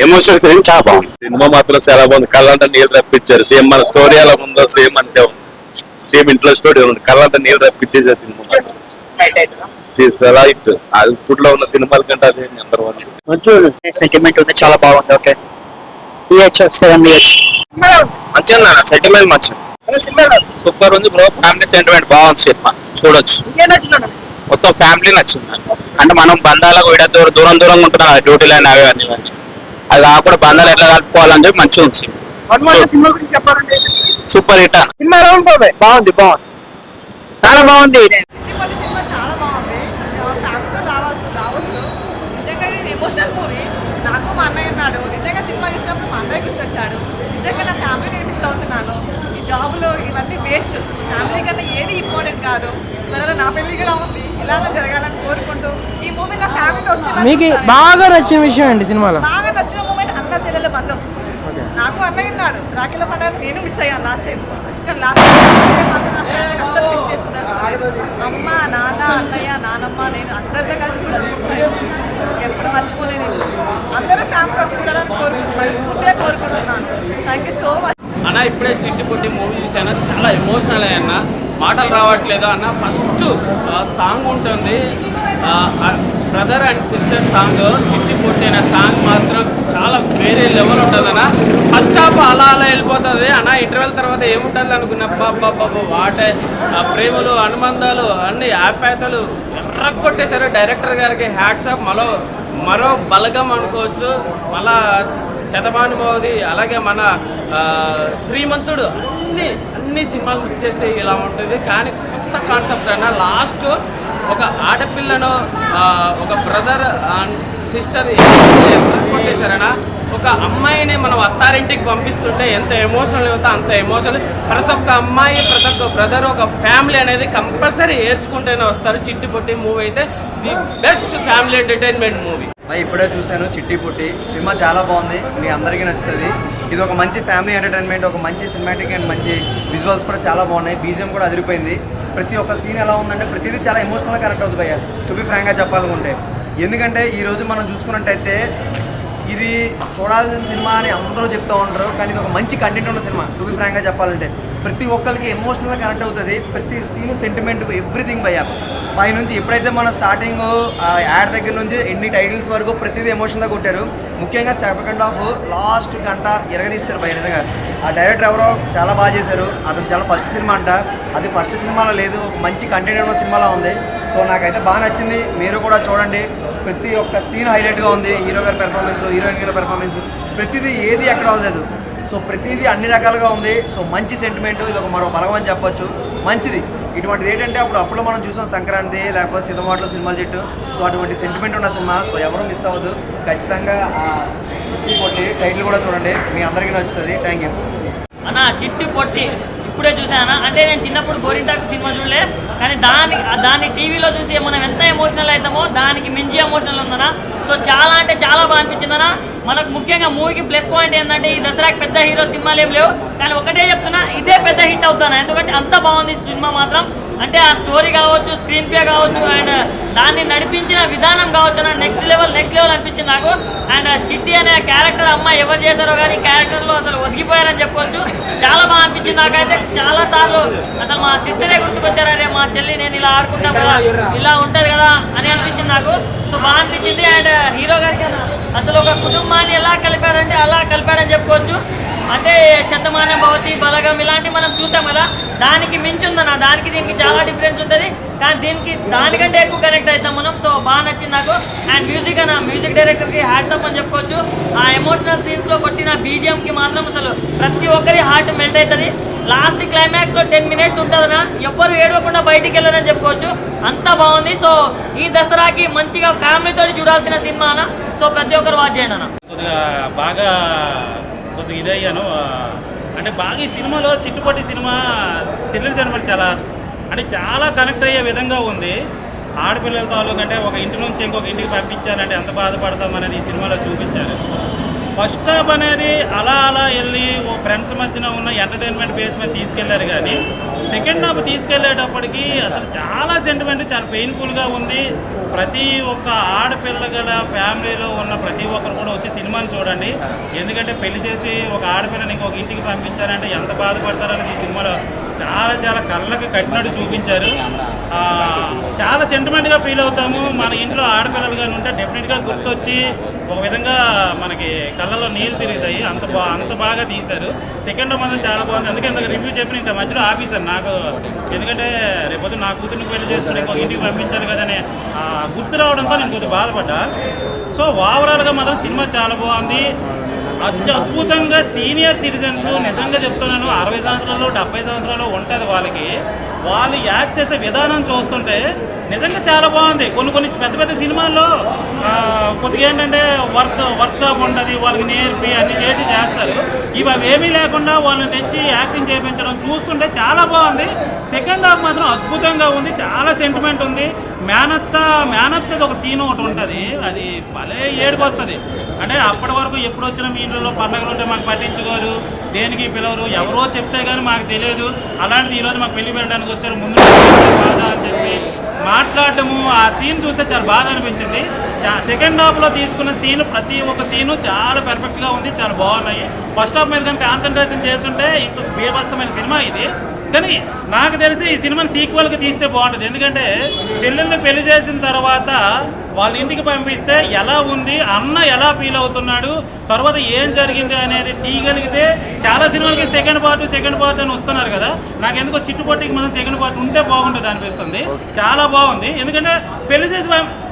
Emotional feeling చాలా బాగుంది. Cinema మాత్రం చాలా బాగుంది. కళ్ళంతా నీళ్ళు రప్పించారు. సేమ్ మన స్టోరీ ఎలా ఉందో సేమ్ అంటే సేమ్ ఇంట్లో స్టోరీ ఉంది. కళ్ళంతా నీళ్ళు రప్పించేసారు సినిమా. రైట్ అది ఇప్పట్లో ఉన్న సినిమాల కంటే అదే నెంబర్ 1. సెంటిమెంట్ ఉంది, చాలా బాగుంది. ఓకే, 7 ఇయర్స్ మంచిగా సెంటిమెంట్ మంచిగా సూపర్ ఉంది బ్రో. ఫ్యామిలీ సెంటిమెంట్ బాగుంది సినిమా, చూడొచ్చు. మొత్తం ఫ్యామిలీ నచ్చింది. అంటే మనం బంధాలకు విడ దూరం దూరంగా ఉంటున్నాం డ్యూటీ లైన్ అవి అన్ని అది కాకుండా బంధాలు ఎట్లా కలుపుకోవాలని చెప్పి మంచిగా ఉంది. Super hit cinema. బాగుంది చాలా బాగుంది. సినిమా చాలా బాగుంది. ఫ్యామిలీతో రావచ్చు. నిజంగా ఇది ఎమోషనల్ మూవీ. నాకు మా అన్నయ్య ఉన్నాడు. నిజంగా సినిమా చూసినప్పుడు మా అన్నయ్య గుర్తొచ్చాడు. నిజంగా నా ఫ్యామిలీని మిస్ అవుతున్నాను. ఈ జాబ్లో ఇవన్నీ వేస్ట్. ఫ్యామిలీ కన్నా ఏది ఇంపార్టెంట్ కాదు. త్వరలో నా పెళ్లి కూడా ఉంది, ఇలానే జరగాలని కోరుకుంటూ ఈ మూవీ నా ఫ్యామిలీ వచ్చిన మీకు బాగా నచ్చిన విషయం అండి సినిమాలో? బాగా నచ్చిన మూమెంట్ అన్న చెల్లెల బంధం. నాకు అన్నయ్య ఉన్నాడు. రాఖీల పండుగ నేను మిస్ అయ్యాను లాస్ట్ టైం. కానీ లాస్ట్ టైం అస్సలు మిస్ చేసుకున్నారు. అమ్మ, నాన్న, అన్నయ్య, నానమ్మ, నేను అందరితో కలిసి కూడా చూస్తాను. ఎప్పుడు మర్చిపోలేదు. అందరూ ఫ్యామిలీ వచ్చి చూడాలని మనస్ఫూర్తిగా కోరుకుంటున్నాను. థ్యాంక్ యూ సో మచ్ అన్న. ఇప్పుడే చిట్టి పొట్టి మూవీ చూసాను, చాలా ఎమోషనల్ అన్న. మాటలు రావట్లేదు అన్న. ఫస్ట్ సాంగ్ ఉంటుంది, బ్రదర్ అండ్ సిస్టర్ సాంగ్. చిట్టి పొట్టి అనే సాంగ్ మాత్రం చాలా వేరే లెవెల్ ఉంటుంది అన్న. ఫస్ట్ హాఫ్ అలా వెళ్ళిపోతుంది అన్న. ఇంటర్వెల్ తర్వాత ఏముంటుంది అనుకున్న బాబా వాటే ప్రేమలు, అనుబంధాలు, అన్ని ఆప్యాయతలు ఎర్రగొట్టేశారు. డైరెక్టర్ గారికి హ్యాట్స్ ఆఫ్. మరో బలగం అనుకోవచ్చు. మళ్ళా శతమానుభావుది, అలాగే మన శ్రీమంతుడు, అన్ని సినిమాలు వచ్చేసి ఇలా ఉంటుంది. కానీ కొత్త కాన్సెప్ట్ అన్న. లాస్ట్ ఒక ఆడపిల్లను ఒక బ్రదర్ అండ్ సిస్టర్ కొట్టేశారన్న. ఒక అమ్మాయిని మనం అత్తారింటికి పంపిస్తుంటే ఎంత ఎమోషనల్ అవుతా అంత ఎమోషనల్. ప్రతి ఒక్క అమ్మాయి, ప్రతి ఒక్క బ్రదర్, ఒక ఫ్యామిలీ అనేది కంపల్సరీ ఏడ్చుకుంటూనే వస్తారు. చిట్టి పొట్టి మూవీ అయితే the best family entertainment movie. ఇప్పుడే చూశాను చిట్టి పొట్టి సినిమా, చాలా బాగుంది. మీ అందరికీ నచ్చుతుంది. ఇది ఒక మంచి ఫ్యామిలీ ఎంటర్టైన్మెంట్, ఒక మంచి సినిమాటిక్ అండ్ మంచి విజువల్స్ కూడా చాలా బాగున్నాయి. బీజిఎం కూడా అదిరిపోయింది. ప్రతి ఒక్క సీన్ ఎలా ఉందంటే ప్రతిదీ చాలా ఎమోషనల్గా కనెక్ట్ అవుతుంది భయ్య, టు బి ఫ్రాంక్గా చెప్పాలనుకుంటే. ఎందుకంటే ఈరోజు మనం చూసుకున్నట్టయితే ఇది చూడాల్సిన సినిమా అని అందరూ చెప్తూ ఉంటారు, కానీ ఇది ఒక మంచి కంటెంట్ ఉన్న సినిమా. టు బి ఫ్రాంక్గా చెప్పాలంటే ప్రతి ఒక్కరికి ఎమోషనల్గా కనెక్ట్ అవుతుంది. ప్రతి సీన్, సెంటిమెంట్, ఎవ్రీథింగ్ భయ్య. పైనుంచి ఎప్పుడైతే మన స్టార్టింగ్ యాడ్ దగ్గర నుంచి ఎన్ని టైటిల్స్ వరకు ప్రతిదీ ఎమోషన్గా కొట్టారు. ముఖ్యంగా సెకండ్ హాఫ్ లాస్ట్ గంట ఎరగదీశారు భయ్య. నిజంగా ఆ డైరెక్టర్ ఎవరో చాలా బాగా చేశారు. అతను చాలా ఫస్ట్ సినిమా అంట, అది ఫస్ట్ సినిమాలో లేదు, ఒక మంచి కంటెంట్ ఉన్న సినిమాలో ఉంది. సో నాకైతే బాగా నచ్చింది. మీరు కూడా చూడండి. ప్రతి ఒక్క సీన్ హైలైట్గా ఉంది. హీరో గారి పెర్ఫార్మెన్స్, హీరోయిన్ గారి పెర్ఫార్మెన్స్, ప్రతిదీ ఏది ఎక్కడ అవ్వలేదు. సో ప్రతిదీ అన్ని రకాలుగా ఉంది. సో మంచి సెంటిమెంట్, ఇది ఒక మరో బలం అని చెప్పొచ్చు. మంచిది. ఇటువంటిది ఏంటంటే అప్పుడు మనం చూసాం సంక్రాంతి, లేకపోతే సినిమాలో సినిమాల చెట్టు. సో అటువంటి సెంటిమెంట్ ఉన్న సినిమా. సో ఎవరు మిస్ అవ్వదు. ఖచ్చితంగా చిట్టి పొట్టి టైటిల్ కూడా చూడండి, మీ అందరికీ నచ్చుతుంది. థ్యాంక్ యూ అన్న. చిట్టి పొట్టి ఇప్పుడే చూసానా. అంటే నేను చిన్నప్పుడు గోరింటాకు సినిమా చూడలే, కానీ దాన్ని టీవీలో చూసి మనం ఎంత ఎమోషనల్ అవుతామో దానికి మించి ఎమోషనల్ ఉందన్నా. సో చాలా అంటే చాలా బాగా అనిపించిందన్నా. మనకు ముఖ్యంగా మూవీకి ప్లస్ పాయింట్ ఏంటంటే ఈ దసరాకి పెద్ద హీరో సినిమాలు ఏం లేవు, కానీ ఒకటే చెప్తున్నా, ఇదే పెద్ద హిట్ అవుతాను. ఎందుకంటే అంత బాగుంది సినిమా మాత్రం. అంటే ఆ స్టోరీ కావచ్చు, స్క్రీన్ ప్లే కావచ్చు, అండ్ దాన్ని నడిపించిన విధానం కావచ్చు అన్న నెక్స్ట్ లెవెల్ అనిపించింది నాకు. అండ్ చిట్టి అనే క్యారెక్టర్ అమ్మాయి ఎవరు చేశారో కానీ క్యారెక్టర్లో అసలు ఒదిగిపోయారని చెప్పుకోవచ్చు. చాలా బాగా అనిపించింది నాకైతే. చాలా సార్లు అసలు మా సిస్టరే గుర్తుకొచ్చారే, మా చెల్లి నేను ఇలా ఆడుకుంటాం కదా, ఇలా ఉంటుంది కదా అని అనిపించింది నాకు. సో బాగా అనిపించింది. అండ్ హీరో గారికి అసలు ఒక కుటుంబాన్ని ఎలా కలిపాడంటే అలా కలిపాడని చెప్పుకోవచ్చు. అంటే శతమానం భవతి, బలగం ఇలాంటివి మనం చూసాం కదా, దానికి మించి ఉందన్న. దానికి దీనికి చాలా డిఫరెన్స్ ఉంటుంది, కానీ దానికంటే ఎక్కువ కనెక్ట్ అవుతాం మనం. సో బాగా నచ్చింది నాకు. అండ్ మ్యూజిక్ డైరెక్టర్కి హ్యాట్స్ ఆఫ్ అని చెప్పుకోవచ్చు. ఆ ఎమోషనల్ సీన్స్లో కొట్టిన బీజిఎంకి మాత్రం అసలు ప్రతి ఒక్కరి హార్ట్ మెల్ట్ అవుతుంది. లాస్ట్ క్లైమాక్స్లో 10 minutes ఉంటుందన్నా, ఎవ్వరు ఏడవకుండా బయటికి వెళ్ళారని చెప్పుకోవచ్చు. అంతా బాగుంది. సో ఈ దసరాకి మంచిగా ఫ్యామిలీతో చూడాల్సిన సినిమా అన్న. సో ప్రతి ఒక్కరు వాచ్ చేయండి అన్న. కొద్దిగా ఇదయ్యాను. అంటే బాగా ఈ సినిమాలో చిట్టుపట్టి సినిమా చిల్డ్రన్ సినిమా చాలా కనెక్ట్ అయ్యే విధంగా ఉంది. ఆడపిల్లల తాలూకు అంటే ఒక ఇంటి నుంచి ఇంకొక ఇంటికి పంపించాలంటే ఎంత బాధపడతాం అనేది ఈ సినిమాలో చూపించారు. ఫస్ట్ హాఫ్ అనేది అలా వెళ్ళి ఓ ఫ్రెండ్స్ మధ్యన ఉన్న ఎంటర్టైన్మెంట్ బేస్ మీద తీసుకెళ్లారు, కానీ సెకండ్ హాఫ్ తీసుకెళ్లేటప్పటికి అసలు చాలా సెంటిమెంట్, చాలా పెయిన్ఫుల్గా ఉంది. ప్రతి ఒక్క ఆడపిల్ల గల ఫ్యామిలీలో ఉన్న ప్రతి ఒక్కరు కూడా వచ్చి సినిమా సినిమాని చూడండి. ఎందుకంటే పెళ్లి చేసి ఒక ఆడపిల్లని ఇంకొక ఇంటికి పంపించారంటే ఎంత బాధపడతారని ఈ సినిమాలో చాలా చాలా కళ్ళకి కట్టినట్టు చూపించారు. చాలా సెంటిమెంట్గా ఫీల్ అవుతాము. మన ఇంట్లో ఆడపిల్లలు కానీ ఉంటే డెఫినెట్గా గుర్తొచ్చి ఒక విధంగా మనకి కళ్ళలో నీళ్ళు తిరుగుతాయి. అంత బాగా తీశారు. సెకండ్ మాత్రం చాలా బాగుంది. అందుకే ఇంత రివ్యూ చెప్పిన ఇంకా మధ్యలో ఆపేశాను. నాకు ఎందుకంటే రేపొద్దు నా కూతుర్ని పెళ్లి చేసుకుని ఇంకొక ఇంటికి పంపించాను కదనే గుర్తు రావడంతో నేను కొద్దిగా బాధపడ్డా. సో ఓవరాల్గా మాత్రం సినిమా చాలా బాగుంది. అద్భుతంగా సీనియర్ సిటిజన్స్, నిజంగా చెప్తున్నాను, 60 సంవత్సరాలు 70 సంవత్సరాలు ఉంటుంది వాళ్ళకి. వాళ్ళు యాక్ట్ చేసే విధానం చూస్తుంటే నిజంగా చాలా బాగుంది. కొన్ని పెద్ద పెద్ద సినిమాల్లో కొద్దిగా ఏంటంటే వర్క్ షాప్ ఉంటుంది, వాళ్ళకి నేర్పి అన్ని చేస్తారు. ఇవి అవేమీ లేకుండా వాళ్ళని తెచ్చి యాక్టింగ్ చేయించడం చూస్తుంటే చాలా బాగుంది. సెకండ్ హాఫ్ మాత్రం అద్భుతంగా ఉంది. చాలా సెంటిమెంట్ ఉంది. మేనత్త ఒక సీన్ ఒకటి ఉంటుంది, అది భలే ఏడుపు వస్తుంది. అంటే అప్పటి వరకు ఎప్పుడు వచ్చినా మీ ఇంట్లో పండుగలు ఉంటే మాకు పట్టించుకోరు, దేనికి పిలవరు, ఎవరో చెప్తే కానీ మాకు తెలియదు. అలాంటిది ఈరోజు మాకు పెళ్లి పెట్టడానికి వచ్చారు, ముందు బాధ అని చెప్పి మాట్లాడటము, ఆ సీన్ చూస్తే చాలా బాధ అనిపించింది. సెకండ్ హాఫ్లో తీసుకున్న ప్రతి ఒక్క సీను చాలా పర్ఫెక్ట్గా ఉంది, చాలా బాగున్నాయి. ఫస్ట్ హాఫ్ మీద కానీ కాన్సన్ట్రేషన్ చేస్తుంటే ఇంత బీభత్సమైన సినిమా ఇది. కానీ నాకు తెలిసి ఈ సినిమాని సీక్వెల్కి తీస్తే బాగుంటుంది. ఎందుకంటే చెల్లెల్ని పెళ్లి చేసిన తర్వాత వాళ్ళ ఇంటికి పంపిస్తే ఎలా ఉంది, అన్న ఎలా ఫీల్ అవుతున్నాడు, తర్వాత ఏం జరిగింది అనేది తీయగలిగితే చాలా సినిమాలకి సెకండ్ పార్ట్ అని వస్తున్నారు కదా. నాకు ఎందుకో చిట్టుపొట్టికి మనం సెకండ్ పార్ట్ ఉంటే బాగుంటుంది అనిపిస్తుంది. చాలా బాగుంది. ఎందుకంటే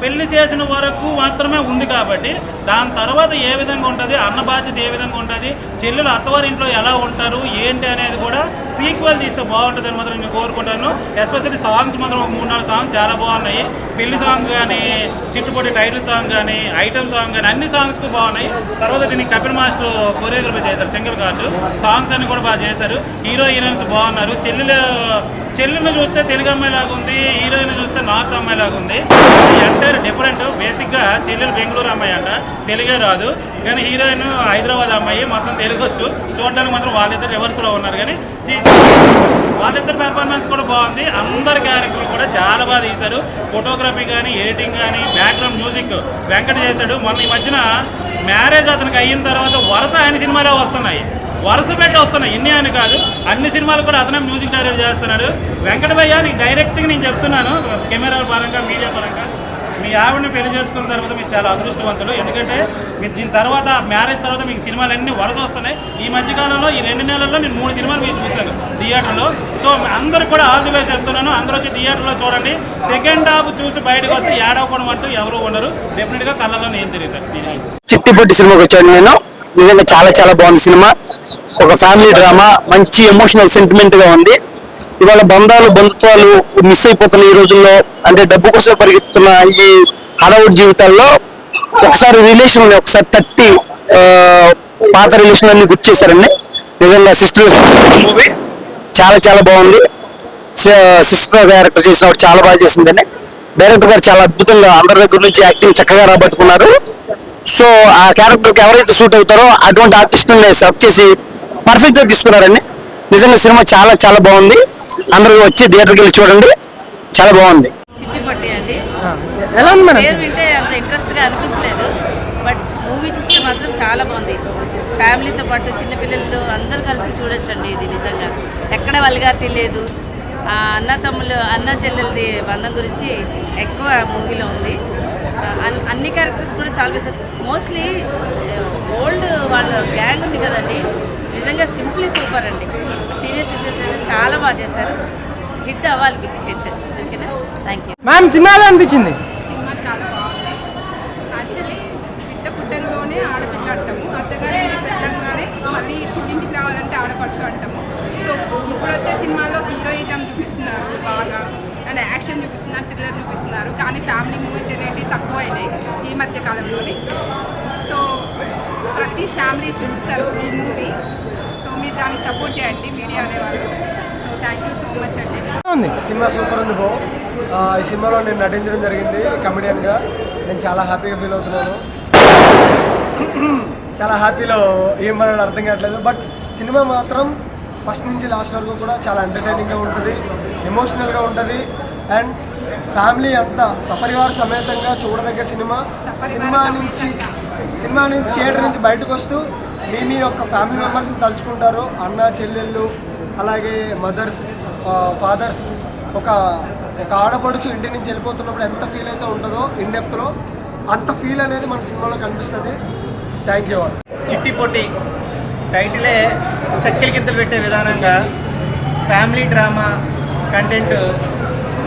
పెళ్లి చేసిన వరకు మాత్రమే ఉంది కాబట్టి దాని తర్వాత ఏ విధంగా ఉంటుంది, అన్న బాధ్యత ఏ విధంగా ఉంటుంది, చెల్లెలు అత్తవారింట్లో ఎలా ఉంటారు ఏంటి అనేది కూడా సీక్వెల్ తీస్తే బాగుంటుంది అని మాత్రం నేను కోరుకుంటాను. ఎస్పెషల్లీ సాంగ్స్ మాత్రం 3-4 సాంగ్స్ చాలా బాగున్నాయి. పెళ్లి సాంగ్ కానీ, చిట్టుపొట్టి టైటిల్ సాంగ్ కానీ, ఐటమ్ సాంగ్ కానీ అన్ని సాంగ్స్కు బాగున్నాయి. తర్వాత దీనికి కపిల్ మాస్టర్ కొరియోగ్రఫీ చేశారు, సింగిల్ కార్డు. సాంగ్స్ అన్ని కూడా బాగా చేశారు. హీరోయిన్స్ బాగున్నారు. చెల్లెల్ని చూస్తే తెలుగు అమ్మాయి లాగా ఉంది, హీరోయిన్ చూస్తే నార్త్ అమ్మాయి లాగా ఉంది. Entire different. బేసిక్గా చెల్లెలు బెంగళూరు అమ్మాయి అంట, తెలుగే రాదు. కానీ హీరోయిన్ హైదరాబాద్ అమ్మాయి, మొత్తం తెలుగు వచ్చు. చూడడానికి మాత్రం వాళ్ళిద్దరు రివర్స్లో ఉన్నారు. కానీ వాళ్ళిద్దరు పెర్ఫార్మెన్స్ కూడా బాగుంది. అందరి క్యారెక్టర్లు కూడా చాలా బాగా తీశారు. ఫోటోగ్రఫీ కానీ, ఎడిటింగ్ కానీ, బ్యాక్గ్రౌండ్ మ్యూజిక్ వెంకట చేశాడు. మొన్న ఈ మధ్యన మ్యారేజ్ అతనికి అయిన తర్వాత వరుస ఆయన సినిమాలే వస్తున్నాయి, వరుస పెట్టి వస్తున్నాయి. ఇన్ని అని కాదు, అన్ని సినిమాలు కూడా అతనే మ్యూజిక్ డైరెక్ట్ చేస్తున్నాడు. వెంకట భయ్య, నీకు డైరెక్ట్గా నేను చెప్తున్నాను, కెమెరాల పరంగా, మీడియా పరంగా మీ ఆవిడని పెళ్లి చేసుకున్న తర్వాత మీరు చాలా అదృష్టవంతులు. ఎందుకంటే మీరు దీని తర్వాత మ్యారేజ్ తర్వాత మీకు సినిమాలన్నీ వరుస వస్తున్నాయి. ఈ మధ్యకాలంలో ఈ 2 నెలల్లో నేను 3 సినిమాలు మీరు చూశాను థియేటర్లో. సో అందరికి కూడా ఆల్ ది బెస్ట్ చెప్తున్నాను. అందరూ వచ్చి థియేటర్లో చూడండి. సెకండ్ హాఫ్ చూసి బయటకు వస్తే ఏడవకుండా అంటూ ఎవరు ఉండరు. డెఫినెట్గా కళ్ళలో నేను తిరుగుతాను. చిట్టిపొట్టి సినిమాకి వచ్చాను నేను. నిజంగా చాలా చాలా బాగుంది సినిమా. ఒక ఫ్యామిలీ డ్రామా, మంచి ఎమోషనల్ సెంటిమెంట్ గా ఉంది. ఇవాళ బంధుత్వాలు మిస్ అయిపోతున్న ఈ రోజుల్లో, అంటే డబ్బు కోసం పరిగెత్తున్న ఈ హడావుడి జీవితాల్లో ఒకసారి రిలేషన్ ఒకసారి తట్టి పాత రిలేషన్ అన్ని గుర్తు చేశారండి. నిజంగా సిస్టర్ మూవీ చాలా చాలా బాగుంది. సిస్టర్ క్యారెక్టర్ చేసిన చాలా బాగా చేసిందండి. డైరెక్టర్ గారు చాలా అద్భుతంగా అందరి దగ్గర నుంచి యాక్టింగ్ చక్కగా రాబట్టుకున్నారు. సో ఆ క్యారెక్టర్కి ఎవరైతే సూట్ అవుతారో అటువంటి ఆర్టిస్టుని సెలెక్ట్ చేసి పర్ఫెక్ట్ గా తీసుకున్నారండి. నిజంగా సినిమా చాలా చాలా బాగుంది. అందరూ వచ్చి థియేటర్కి వెళ్ళి చూడండి, చాలా బాగుంది. చిట్టిపొట్టి అండి. ఎలా ఉంది మేడం? పేరు వింటే అంత ఇంట్రెస్ట్గా అనిపించలేదు, బట్ మూవీ చూస్తే మాత్రం చాలా బాగుంది. ఫ్యామిలీతో పాటు చిన్నపిల్లలతో అందరూ కలిసి చూడొచ్చండి. ఇది నిజంగా ఎక్కడ వల్గారిటీ లేదు. అన్న చెల్లెలది బంధం గురించి ఎక్కువ మూవీలో ఉంది. అన్ని క్యారెక్టర్స్ కూడా చాలా బెస్ట్. మోస్ట్లీ ఓల్డ్ వాళ్ళ గ్యాంగ్ ఉంది కదండి, నిజంగా సింప్లీ సూపర్ అండి. సీనియర్ సిటిజన్స్ అయితే చాలా బాగా చేశారు. హిట్ అవ్వాలి, బిగ్ హిట్. ఓకేనా, థ్యాంక్ యూ. మ్యామ్ సినిమా ఎలా అనిపించింది? సినిమా చాలా బాగుంది. యాక్చువల్లీ పుట్టంలోనే ఆడపిల్ల అంటాము, అత్తగారి ఇంటికి వెళ్ళగానే మళ్ళీ పుట్టింటికి రావాలంటే ఆడపడుచు అంటాము. సో ఇప్పుడు వచ్చే సినిమాలో హీరోయిజం చూపిస్తున్నారు బాగా, అండ్ యాక్షన్ చూపిస్తున్నారు, థ్రిల్లర్ చూపిస్తున్నారు. కానీ ఫ్యామిలీ మూవీస్ అనేవి తక్కువ అయినాయి ఈ మధ్య కాలంలోనే. సో ప్రతి ఫ్యామిలీ చూస్తారు ఈ మూవీ. సో మీరు దానికి సపోర్ట్ చేయండి మీడియా అనేవాళ్ళు. So thank you so much అండి. సినిమా సూపర్ ఉంది బో. ఈ సినిమాలో నేను నటించడం జరిగింది కమెడియన్గా. నేను చాలా హ్యాపీగా ఫీల్ అవుతున్నాను. చాలా హ్యాపీలో ఏం మనలో అర్థం కావట్లేదు. బట్ సినిమా మాత్రం ఫస్ట్ నుంచి లాస్ట్ వరకు కూడా చాలా ఎంటర్టైనింగ్గా ఉంటుంది, ఎమోషనల్గా ఉంటుంది. అండ్ ఫ్యామిలీ అంతా సపరివార సమేతంగా చూడదగ్గ సినిమా. సినిమా నుంచి సినిమాని థియేటర్ నుంచి బయటకు వస్తూ మీ యొక్క ఫ్యామిలీ మెంబర్స్ని తలుచుకుంటారు. అన్న చెల్లెళ్ళు అలాగే మదర్స్ ఫాదర్స్ ఒక ఆడపడుచు ఇంటి నుంచి వెళ్ళిపోతున్నప్పుడు ఎంత ఫీల్ అయితే ఉంటుందో ఇన్డెప్త్లో అంత ఫీల్ అనేది మన సినిమాలో కనిపిస్తుంది. Thank you all. చిట్టి పొట్టి టైటిలే చక్కెల గింతలు పెట్టే విధానంగా ఫ్యామిలీ డ్రామా కంటెంట్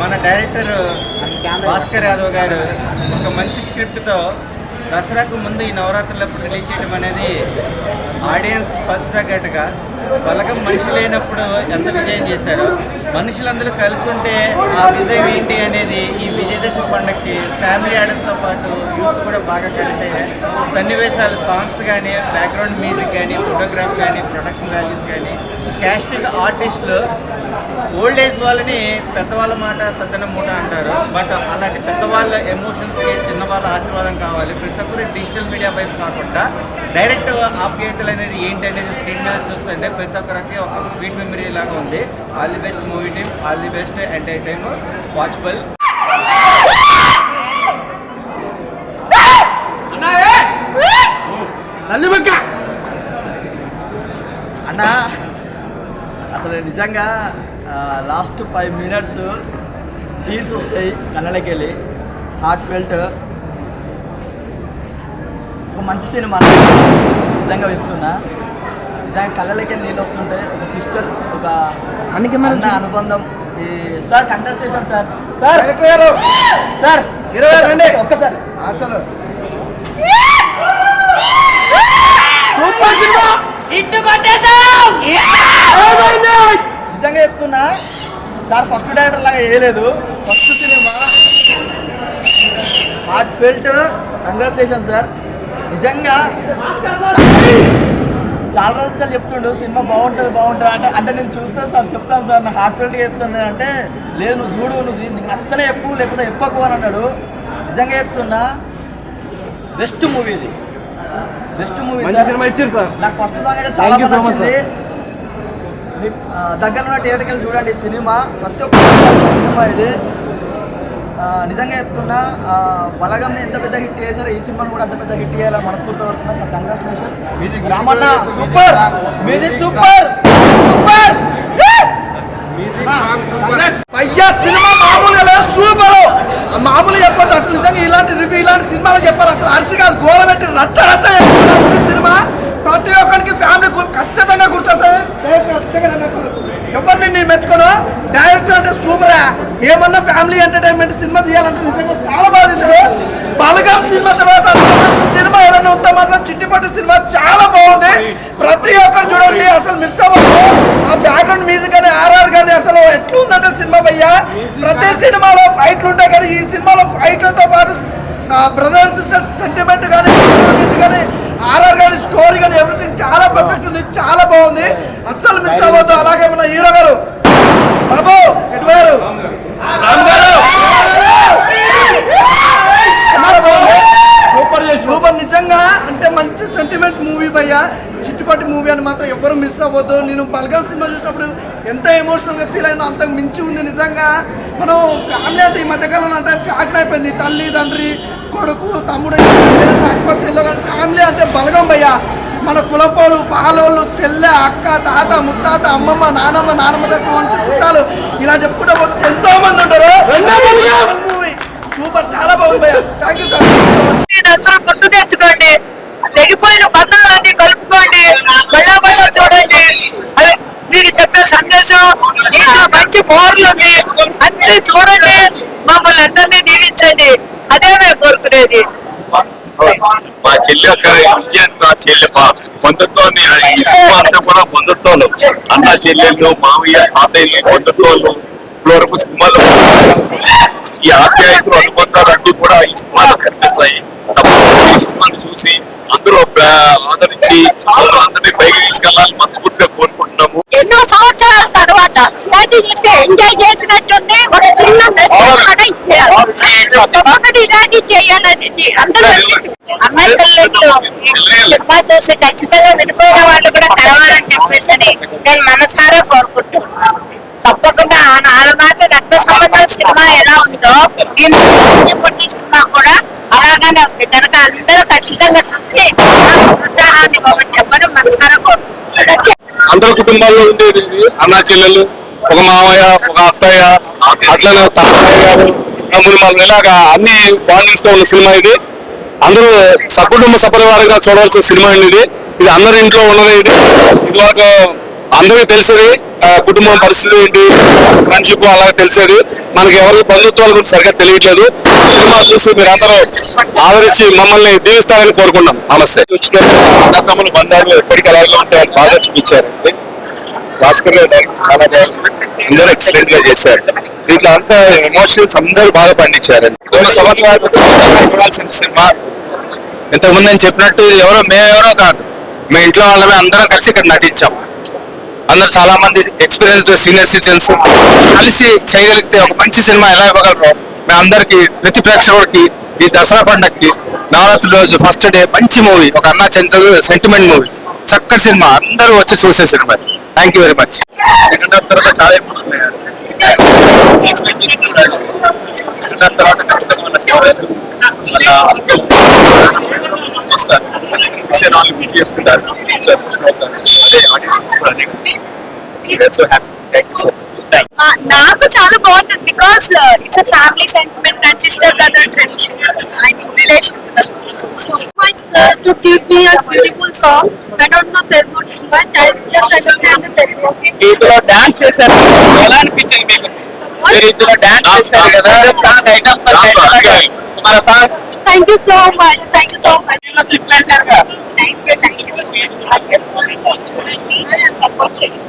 మన డైరెక్టర్ భాస్కర్ యాదవ్ గారు ఒక మంచి స్క్రిప్ట్తో దసరాకు ముందు ఈ నవరాత్రులప్పుడు రిలీజ్ చేయడం అనేది ఆడియన్స్ పల్స్ తగ్గట్టుగా బలగం మనిషి లేనప్పుడు ఎంత విజయం చేస్తారో మనుషులందరూ కలిసి ఉంటే ఆ విజయం ఏంటి అనేది ఈ విజయదశమి పండుగకి ఫ్యామిలీ ఆడియన్స్తో పాటు యూత్ కూడా బాగా కనెక్ట్ అయ్యాయి. సన్నివేశాలు, సాంగ్స్ కానీ, బ్యాక్గ్రౌండ్ మ్యూజిక్ కానీ, ఫోటోగ్రాఫ్ కానీ, ప్రొడక్షన్ వాల్యూస్ కానీ, క్యాస్టింగ్ ఆర్టిస్టులు ఓల్డ్ ఏజ్ వాళ్ళని పెద్దవాళ్ళ మాట సద్దన మూట అంటారు. బట్ అలాంటి పెద్దవాళ్ళ ఎమోషన్స్కి చిన్నవాళ్ళ ఆశీర్వాదం కావాలి. ప్రతి ఒక్కరు డిజిటల్ మీడియా వైపు కాకుండా డైరెక్ట్ ఆప్యాయతలు అనేది ఏంటి అనేది స్క్రీన్ మీద చూస్తుంటే ప్రతి ఒక్కరికి ఒక స్వీట్ మెమరీ లాగా ఉంది. All the best movie team, all the best entire time watchable. అన్నా అసలు నిజంగా లాస్ట్ 5 minutes టీర్స్ వస్తాయి కళ్ళకి వెళ్ళి. హార్ట్ ఫెల్ట్ ఒక మంచి సినిమా నిజంగా చెప్తున్నా. నిజంగా కళ్ళకి నీళ్ళు వస్తుంటాయి. ఒక సిస్టర్, ఒక అన్న అనుబంధం. ఈ sir congratulation sir. Sir sir 20 ఒక్కసారి అసలు సూపర్ సినిమా నిజంగా చెప్తున్నా సార్. ఫస్ట్ డైరెక్టర్ లాగా వేయలేదు. First cinema heart felt. Congratulation sir. నిజంగా చాలా రోజులు చెప్తుండు సినిమా బాగుంటుంది అంటే నేను చూస్తాను సార్, చెప్తాను సార్, నాకు హార్ట్ ఫెల్ట్గా చెప్తాను అంటే లేదు నువ్వు చూడు, నీకు నచ్చితేనే చెప్పు లేకపోతే చెప్పకు అని అన్నాడు. నిజంగా చెప్తున్నా బెస్ట్ మూవీ ఇది. బెస్ట్ మూవీ సినిమా ఇచ్చారు సార్. నాకు ఫస్ట్ సాంగ్ అయితే చాలా నచ్చింది. దగ్గర ఉన్న థియేటర్కి వెళ్ళి చూడండి సినిమా. ప్రతి ఒక్క సినిమా ఇది. నిజంగా చెప్తున్నా బలగంని ఎంత పెద్ద హిట్ చేశారో ఈ సినిమాను కూడా అంత పెద్ద హిట్ చేయాలని మనస్ఫూర్తిగా వస్తున్నా sir. Congratulation. Music Ramanna super, music super super. అయ్యా సినిమా మామూలుగా సూపర్, మామూలు చెప్పొద్దు అసలు. నిజంగా ఇలాంటి రివ్యూ ఇలాంటి సినిమాలు చెప్పాలి. అసలు అరిచికాలు గోల పెట్టి రచ్చ రచ్చ సినిమా. ప్రతి ఒక్కరికి ఫ్యామిలీ ఖచ్చితంగా గుర్తొస్తుంది. ఎవరిని నేను మెచ్చుకోను. డైరెక్టర్ అంటే సూపరా. ఏమన్నా ఫ్యామిలీ ఎంటర్టైన్మెంట్ సినిమా తీయాలంటే నిజంగా చాలా బాగా తీశారు. బలగం సినిమా తర్వాత సినిమా ఏదైనా ఉంటే మాత్రం చిట్టిపట్టి సినిమా చాలా బాగుంది. ప్రతి ఒక్కరు చూడండి, అసలు మిస్ అవ్వదు. ఆ బ్యాక్గ్రౌండ్ మ్యూజిక్ కానీ ఆర్ఆర్ కానీ అసలు ఎట్లా ఉందంటే సినిమా భయ్యా. ప్రతి సినిమాలో ఫైట్లు ఉంటాయి కానీ ఈ సినిమాలో ఫైట్లతో పాటు బ్రదర్ అండ్ సిస్టర్ సెంటిమెంట్ కానీ కానీ ఆర్ఆర్ కానీ స్టోరీ కానీ ఎవ్రీథింగ్ చాలా పర్ఫెక్ట్ ఉంది. చాలా బాగుంది. అస్సలు మిస్ అవ్వద్దు. అలాగే మన హీరో గారు బాబు ఎటువారు సూపర్. నిజంగా అంటే మంచి సెంటిమెంట్ మూవీ భయ్యా. చిట్టుపట్టి మూవీ అని మాత్రం ఎవరు మిస్ అవ్వద్దు. నేను బలగం సినిమా చూసినప్పుడు ఎంత ఎమోషనల్గా ఫీల్ అయినా అంతకు మించి ఉంది. నిజంగా మనం ఫ్యామిలీ అంటే ఈ మధ్యకాలంలో అంటే ఫ్యాషన్ అయిపోయింది. తల్లి తండ్రి కొడుకు తమ్ముడు అక్క చెల్లె కానీ ఫ్యామిలీ అంటే బలగం భయ్యా. మన కులపోలు పాలోళ్ళు చెల్లె అక్క తాత ముత్తాత అమ్మమ్మ నానమ్మ దగ్గర చుట్టాలు ఇలా చెప్పుకుంటూ పోతే ఎంతో మంది ఉంటారు. మూవీ సూపర్, చాలా బాగుంది భయ్యా. Thank you sir. గుర్తు తెచ్చుకోండి, తెగిపోయిన బంధాలన్నీ కలుపుకోండి, మళ్ళా చూడండి. అదే మీరు చెప్పే సందేశం దీంట్లో మంచి మోరల్ ఉంది. అందరూ చూడండి, మమ్మల్ని అందరినీ దీవించండి. అదే మేము కోరుకునేది. మా చెల్లి యొక్క విజయంతో చెల్లి బంధుత్వాన్ని ఈ సినిమా అంతా కూడా బంధుత్వాలు, అన్న చెల్లెళ్ళు, మామయ్య తాతయ్యలు బంధుత్వాలు వరకు సినిమాలో ఈ ఆప్యాయతలు అనుబంధాలు అన్ని కూడా ఈ సినిమాలో కనిపిస్తాయి. తప్పకుండా ఈ సినిమాను చూసి అందరూ ఆదరించి అందరినీ పైకి తీసుకెళ్లాలని మనస్ఫూర్తిగా కోరుకుంటున్నాము. ఎన్నో సంవత్సరాల తర్వాత ఇలాంటి చేస్తే ఎంజాయ్ చేసినట్టుంది. ఒక చిన్న మెసేజ్ కూడా ఇచ్చేయాలి. ఒకటి ఇలాంటి చేయాలనేసి అందరూ అమ్మ చెల్లెళ్ళు సినిమా చూసి ఖచ్చితంగా విడిపోయిన వాళ్ళు కూడా కలవాలని చెప్పేసి నేను మనసారా కోరుకుంటున్నాను. తప్పకుండా ఆనాటి రక్త సంబంధం సినిమా ఎలా ఉందో దీని సినిమా కూడా అలాగానే ఉంది కనుక అందరూ ఖచ్చితంగా చూసి ఉత్సాహాన్ని ఇవ్వమని చెప్పడం మనసారా కోరుకుంటున్నాను. అందరి కుటుంబాల్లో ఉండేది అన్నా చెల్లెలు, ఒక మామయ్య, ఒక అత్తయ్య, అట్లనే తాతయ్య గారు, తమ్ముడు మళ్ళీ ఇలాగా అన్ని బాండింగ్స్ తో ఉన్న సినిమా ఇది. అందరూ సకుటుంబ సపరివారంగా చూడవలసిన సినిమా అండి ఇది. ఇది అందరి ఇంట్లో ఉన్నది. ఇది వరకు అందరికీ తెలిసేది కుటుంబం పరిస్థితి ఏంటి, ఫ్రెండ్షిప్ అలాగే తెలిసేది. మనకి ఎవరి బంధుత్వాల గురించి సరిగ్గా తెలియట్లేదు. సినిమా చూసి మీరు అందరూ ఆదరించి మమ్మల్ని దీవిస్తారని కోరుకున్నాం. నమస్తే. అన్నదమ్ముల బంధాలు ఎప్పటికీ అలాగే ఉంటాయని బాగా చూపించారు. భాస్కర్ గారు చాలా బాగుంది, అందరూ ఎక్సలెంట్ గా చేశారు. దీంట్లో అంతా ఎమోషన్స్ అందరూ బాగా పండించారు. చూడాల్సిన సినిమా. ఇంతకుముందు నేను చెప్పినట్టు మేమెవరో కాదు, మీ ఇంట్లో వాళ్ళమే అందరం కలిసి ఇక్కడ నటించాం. అందరు చాలా మంది ఎక్స్పీరియన్స్డ్ సీనియర్ సిటిజన్స్ కలిసి చేయగలిగితే ఒక మంచి సినిమా ఎలా ఇవ్వగలరో మేము అందరికి, ప్రతి ప్రేక్షకుడికి ఈ దసరా పండగకి నవరాత్రి రోజు ఫస్ట్ డే మంచి మూవీ, ఒక అన్నా చెల్లెలు సెంటిమెంట్ మూవీ, చక్కటి సినిమా, అందరూ వచ్చి చూసే cinema. Thank you very much. Second half తర్వాత చాలా ఎమోషన్ అయ్యారు. సెకండ్ హాఫ్ తర్వాత ఖచ్చితంగా ఉన్న సీరియస్ చేసుకుంటారు. నాకు చాలా బాగుంటుంది because it's a family sentiment and sister brother tradition I mean relation. So much to give me a beautiful song. I don't know Telugu too much. I just understand the Telugu. ఇందులో dance చేశారు, ఎలా అనిపించింది మీకు? మీరు ఇందులో dance చేశారు కదా, song item మన song. Thank you so much. Thank you so much. చిప్లేశారుగా. Thank you so much. Support చేయండి.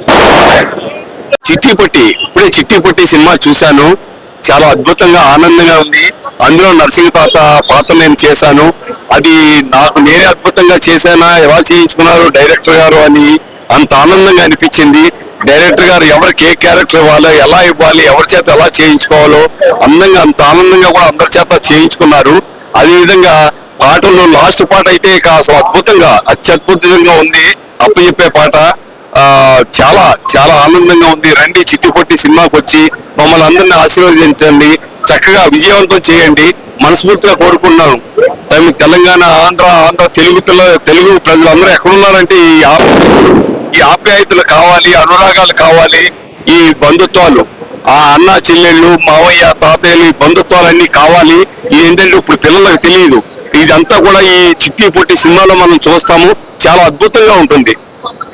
చిట్టి పొట్టి, ఇప్పుడే చిట్టి పొట్టి సినిమా చూశాను. చాలా అద్భుతంగా ఆనందంగా ఉంది. అందులో నరసింహ తాత పాత్ర నేను చేశాను. అది నాకు నేనే అద్భుతంగా చేశానా, ఎలా చేయించుకున్నారు డైరెక్టర్ గారు అని అంత ఆనందంగా అనిపించింది. డైరెక్టర్ గారు ఎవరికి ఏ క్యారెక్టర్ ఇవ్వాలో, ఎలా ఇవ్వాలి, ఎవరి చేత ఎలా చేయించుకోవాలో అందంగా, అంత ఆనందంగా కూడా అందరి చేత చేయించుకున్నారు. అదేవిధంగా పాటల్లో లాస్ట్ పాట అయితే అసలు అద్భుతంగా, అత్యద్భుతంగా ఉంది. అప్పచెప్పే పాట చాలా చాలా ఆనందంగా ఉంది. రండి చిట్టి పొట్టి సినిమాకి వచ్చి మమ్మల్ని అందరినీ ఆశీర్వదించండి, చక్కగా విజయవంతం చేయండి మనస్ఫూర్తిగా కోరుకున్నాను. తెలంగాణ, ఆంధ్ర తెలుగు ప్రజలందరూ ఎక్కడున్నారంటే ఈ ఆప్యాయతలు కావాలి, అనురాగాలు కావాలి, ఈ బంధుత్వాలు, ఆ అన్న చెల్లెళ్ళు, మావయ్య, తాతయ్యలు, ఈ బంధుత్వాలన్నీ కావాలి. ఏంటంటే ఇప్పుడు పిల్లలకు తెలియదు. ఇదంతా కూడా ఈ చిట్టి పొట్టి సినిమాలో మనం చూస్తాము. చాలా అద్భుతంగా ఉంటుంది.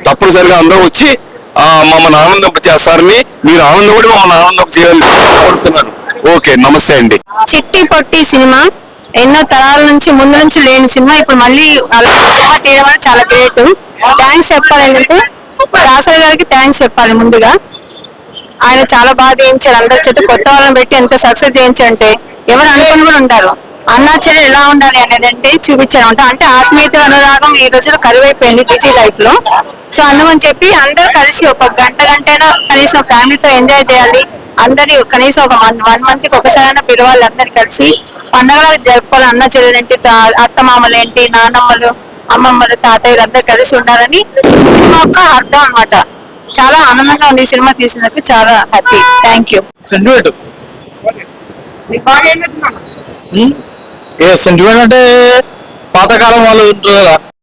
తప్పనిసరిగా అందరూ వచ్చి మమ్మల్ని ఆనందం చేస్తారని, మీరు ఆనందపడి మమ్మల్ని ఆనందం చేయాలని కోరుతున్నాను. ఓకే, నమస్తే అండి. చిట్టి పొట్టి సినిమా ఎన్నో తరాల నుంచి ముందు నుంచి లేని సినిమా ఇప్పుడు మళ్ళీ అలా సినిమా తీయడం వల్ల చాలా గ్రేట్. థ్యాంక్స్ చెప్పాలి ఏంటంటే రాసయ్య గారికి థ్యాంక్స్ చెప్పాలి ముందుగా. ఆయన చాలా బాగా చేయించారు. అందరి చేత కొత్త వాళ్ళని పెట్టి ఎంత సక్సెస్ చేయించంటే ఎవరు అనుకుని కూడా ఉంటారు. అన్నా చెల్లెలు ఎలా ఉండాలి అనేది అంటే చూపించారంట. అంటే ఆత్మీయత, అనురాగం ఈ రోజులో కరువైపోయింది బిజీ లైఫ్ లో. సో అందుకని చెప్పి అందరూ కలిసి ఒక గంటైనా కనీసం ఫ్యామిలీతో ఎంజాయ్ చేయాలి. అందరి కనీసం ఒక 1 month కి ఒకసారైనా పిలవాలి. అందరు కలిసి పండగలు జరుపుకోవాలి. అన్న చెల్లెలేంటి, అత్త మామలు ఏంటి, నానమ్మలు, అమ్మమ్మలు, తాతయ్యలు అందరు కలిసి ఉండాలని సినిమా యొక్క అర్థం అన్నమాట. చాలా ఆనందంగా ఉంది ఈ సినిమా తీసినందుకు. చాలా హ్యాపీ. Thank you. సెంటిమెంట్ అంటే పాతకాలం వాళ్ళు ఉంటారు కదా,